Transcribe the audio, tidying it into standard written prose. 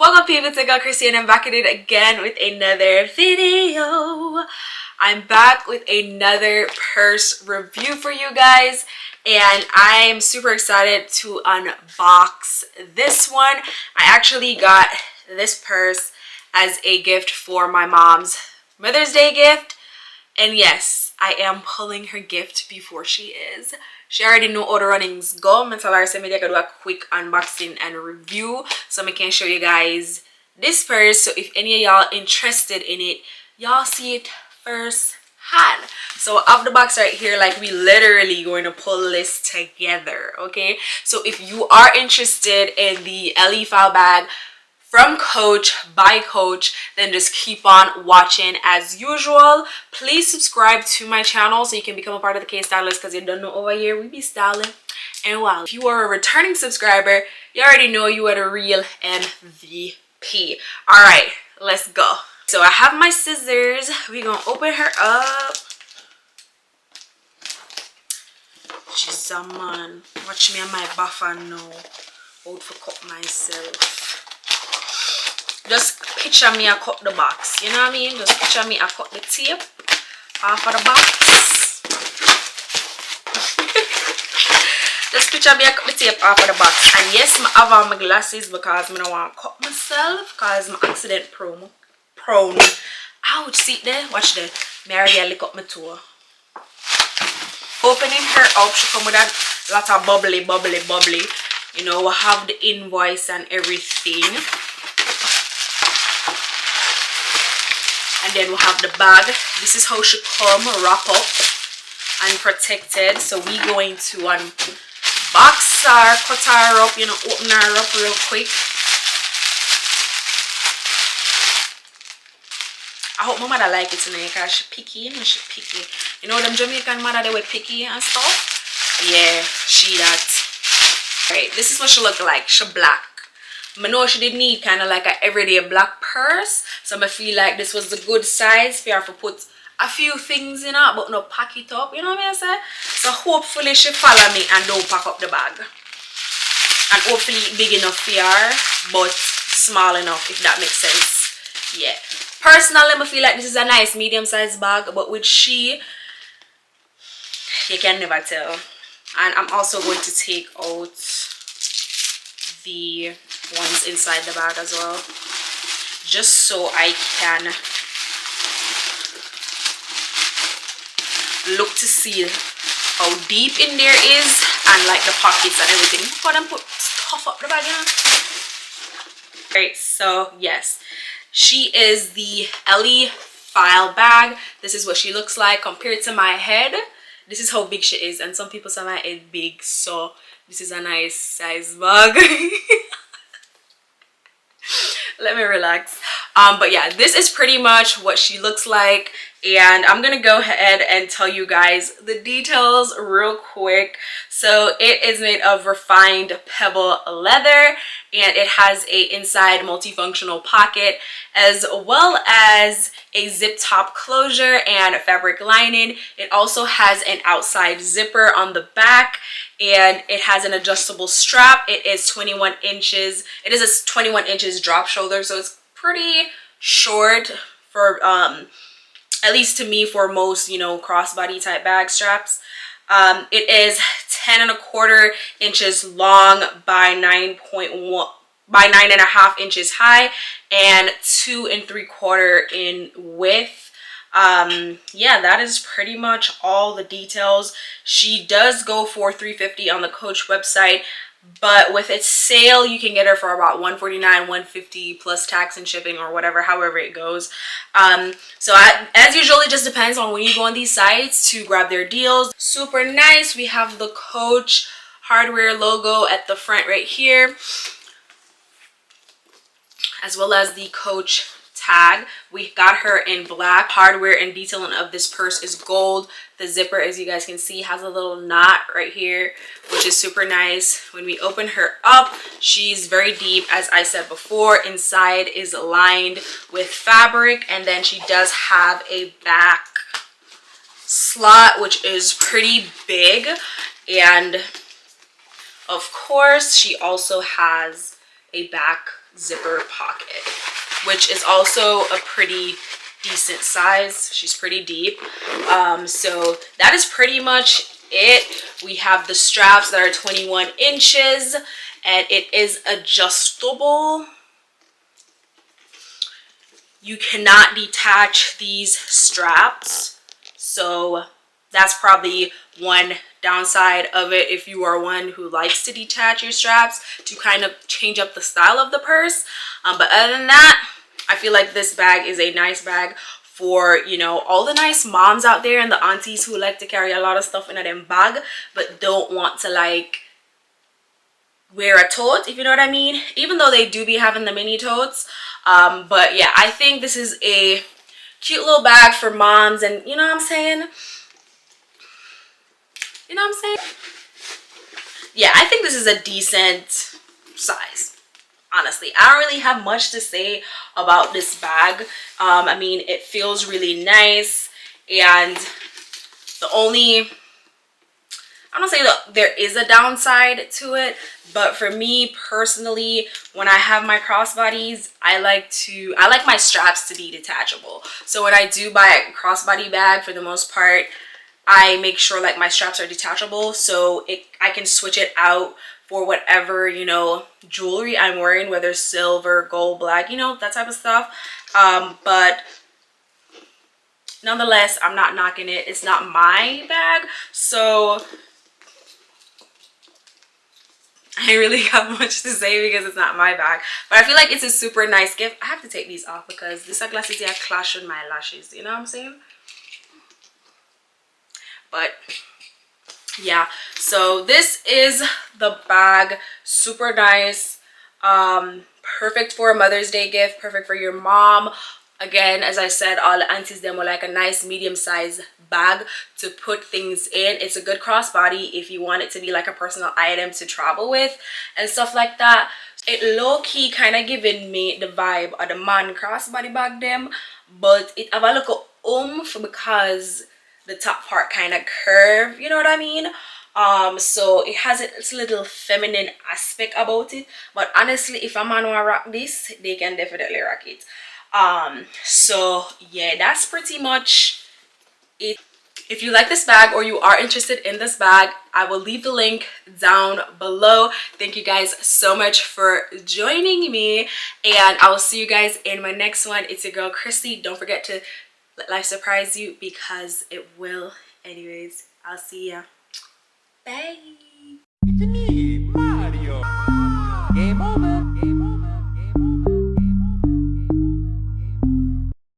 Welcome people to Girl Chrissy, and I'm back at it again with another video. I'm back with another purse review for you guys, and I'm super excited to unbox this one. I actually got this purse as a gift for my mom's Mother's Day gift, and yes, I am pulling her gift before she is. She already know all the runnings go. I tell her I can do a quick unboxing and review so I can show you guys this purse. So if any of y'all interested in it, y'all see it first hand. So of the box right here, like we literally going to pull this together, okay? So if you are interested in the Ellie file bag from Coach by Coach, then just keep on watching as usual. Please subscribe to my channel so you can become a part of the K Stylist, because you don't know over here we be styling. And wow, if you are a returning subscriber, you already know you are the real MVP. All right, let's go. So I have my scissors. We're gonna open her up. She's a man. Watch me on my buffer now. Out for cut myself. Just picture me I cut the box, you know what I mean? Just picture me I cut the tape off of the box. Just picture me I cut the tape off of the box. And yes, I have on my glasses because I don't want to cut myself because I'm accident prone. Ouch, see it there? Watch that. Me already lick up my toe. Opening her up, she come with a lot of bubbly. You know, we have the invoice and everything. And then we have the bag. This is how she come, wrap up and protected. So we going to unbox her, cut her up, you know, open her up real quick. I hope my mother like it tonight because she picky, you know, she picky. You know them Jamaican mother, they were picky and stuff? Yeah, she that. Alright, this is what she look like. She black. I know she did need kind of like an everyday black purse, so I feel like this was the good size for her to put a few things in it, but not pack it up, you know what I say? So hopefully she follow me and don't pack up the bag. And hopefully big enough for her, but small enough, if that makes sense. Yeah. Personally, I feel like this is a nice medium-sized bag, but with she, you can never tell. And I'm also going to take out the ones inside the bag as well, just so I can look to see how deep in there is, and like the pockets and everything before them put stuff up the bag, you know? Alright, so yes, she is the Ellie file bag. This is what she looks like compared to my head. This is how big she is, and some people say my head big, so this is a nice size bag. Let me relax. But yeah, this is pretty much what she looks like, and I'm gonna go ahead and tell you guys the details real quick. So it is made of refined pebble leather, and it has a inside multifunctional pocket as well as a zip top closure and fabric lining. It also has an outside zipper on the back, and it has an adjustable strap. It is 21 inches. It is a 21 inches drop shoulder, so it's pretty short for at least to me, for most, you know, crossbody type bag straps. It is 10.25 inches long by 9.5 inches high and 2 3/4 in width. Yeah, that is pretty much all the details. She does go for $350 on the Coach website, but with its sale you can get her for about $149, $150 plus tax and shipping, or whatever, however it goes. So as usual, it just depends on when you go on these sites to grab their deals. Super nice. We have the Coach hardware logo at the front right here, as well as the Coach tag. We got her in black. Hardware and detailing of this purse is gold. The zipper, as you guys can see, has a little knot right here, which is super nice. When we open her up, she's very deep, as I said before. Inside is lined with fabric, and then she does have a back slot, which is pretty big. And of course, she also has a back zipper pocket, which is also a pretty decent size. She's pretty deep. So that is pretty much it. We have the straps that are 21 inches and it is adjustable. You cannot detach these straps, so that's probably one downside of it if you are one who likes to detach your straps to kind of change up the style of the purse. But other than that, I feel like this bag is a nice bag for, you know, all the nice moms out there and the aunties who like to carry a lot of stuff in a them bag but don't want to like wear a tote, if you know what I mean, even though they do be having the mini totes. But yeah, I think this is a cute little bag for moms, and you know what I'm saying, yeah, I think this is a decent size. Honestly, I don't really have much to say about this bag. I mean, it feels really nice, and the only, I don't say that there is a downside to it, but for me personally, when I have my crossbodies, I like my straps to be detachable. So when I do buy a crossbody bag, for the most part, I make sure like my straps are detachable, so I can switch it out for whatever, you know, jewelry I'm wearing, whether silver, gold, black, you know, that type of stuff. But nonetheless, I'm not knocking it. It's not my bag, so I ain't really got much to say because it's not my bag. But I feel like it's a super nice gift. I have to take these off because these glasses here clash with my lashes, you know what I'm saying? But yeah, so this is the bag. Super nice, perfect for a Mother's Day gift, perfect for your mom. Again, as I said, all the aunties them were like a nice medium-sized bag to put things in. It's a good crossbody if you want it to be like a personal item to travel with and stuff like that. It low-key kind of giving me the vibe of the man crossbody bag them, but it have a little oomph because the top part kind of curve, you know what I mean? So it has its little feminine aspect about it, but honestly, if a man want rock this, they can definitely rock it. So yeah, that's pretty much it. If you like this bag or you are interested in this bag, I will leave the link down below. Thank you guys so much for joining me, and I will see you guys in my next one. It's your girl Christy. Don't forget to let life surprise you because it will. Anyways, I'll see ya. Bye.